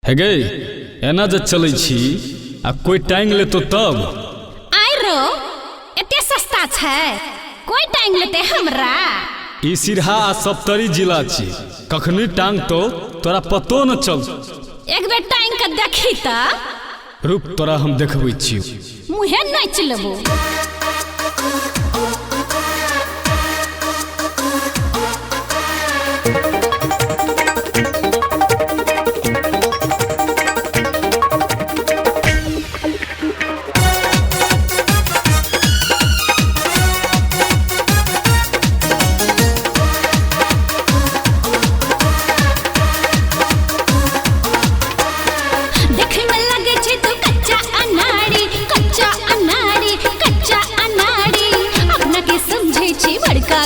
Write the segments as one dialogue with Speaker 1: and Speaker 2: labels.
Speaker 1: हे गे एना जे चलै छी आ कोई टांग ले तो तब
Speaker 2: आइ रो एते सस्ता छै कोई टांग लेते हमरा।
Speaker 1: ई सिरहा आ सप्तरी जिला छी, कखनी टांग तो तोरा पतो न चल।
Speaker 2: एक बेर टांग के देखी त
Speaker 1: रुक तोरा हम देखबै छी।
Speaker 2: मुहे नाच लेबो। बड़का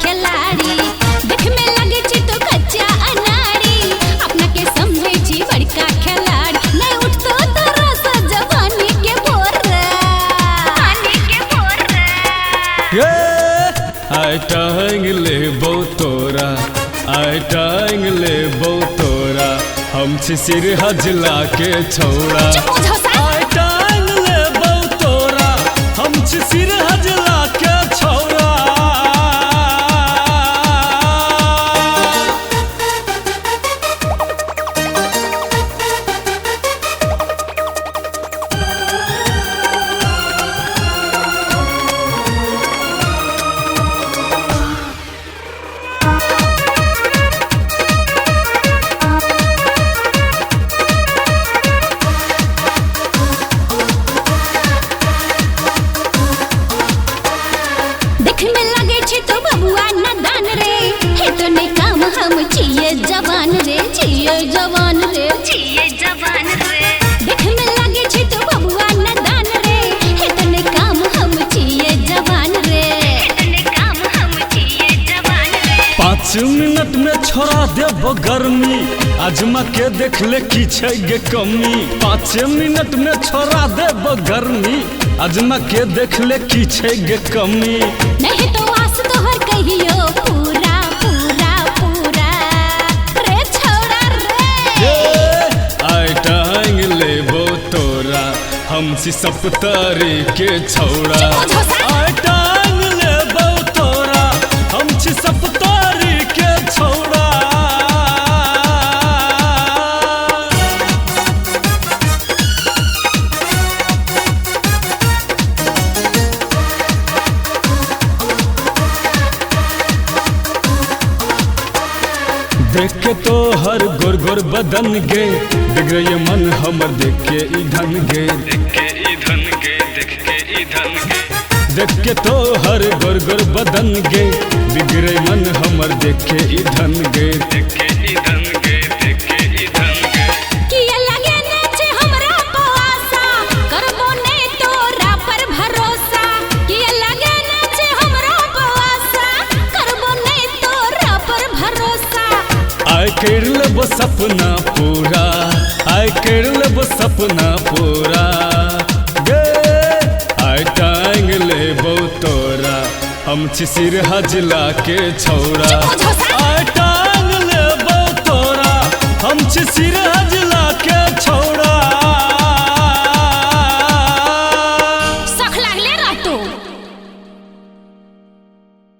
Speaker 2: खिलाड़ी देख में लगे छी तो कच्चा अनाड़ी, अपना के समझे छी बड़का खिलाड़ी। नहीं उठतो तोरा सा जवानी के बोर
Speaker 1: ये आई टांग ले तोरा, आई टांग ले तोरा, हम छी सिरहा जिला के छौड़ा। आई टांग ले तोरा, हम छी सिरहा जिला के छौड़ा।
Speaker 2: जवान रे देख में लगे छी तो बबुआ नदान रे, इतने काम हम छिए जवान रे, इतने काम हम छिए जवान रे।
Speaker 1: 5 मिनट में छोड़ा देब गर्मी, आजमा के देख ले की छै गे कमी। 5 मिनट में छोड़ा देब गर्मी, आजमा के देख ले की छै गे कमी।
Speaker 2: नहीं तो आस तोहर कहियो पूरा पूरा पूरा रे छौड़ा रे।
Speaker 1: आई टांग लेबो तोरा, हम छी सप्तरी के छौड़ा। आई टांग लेबो तोरा, हम छी सप्तरी के छौड़ा। देख के तो हर गोर गोर बदन गे, बिगड़े मन हमर देख के ई धन गे, देख के ई धन गे, देख के ई धन गे। देख के तो हर गोर गोर बदन गे, बिगड़े मन हमर देख के ई धन गे, देख के ई धन गे, देख के ई धन गे।
Speaker 2: किया लगे नाच हमरा पवासा, करबो नहीं तोरा पर भरोसा। किया लगे नाच हमरा पवासा, करबो नहीं तोरा पर भरोसा।
Speaker 1: आई कर लेबो सपना पूरा, आई कर लेबो सपना पूरा गे। आई टांग लेबो तोरा, हम छी सिरहा जिला के छौड़ा। आई टांग लेबो तोरा, हम छी सिरहा जिला के छौड़ा।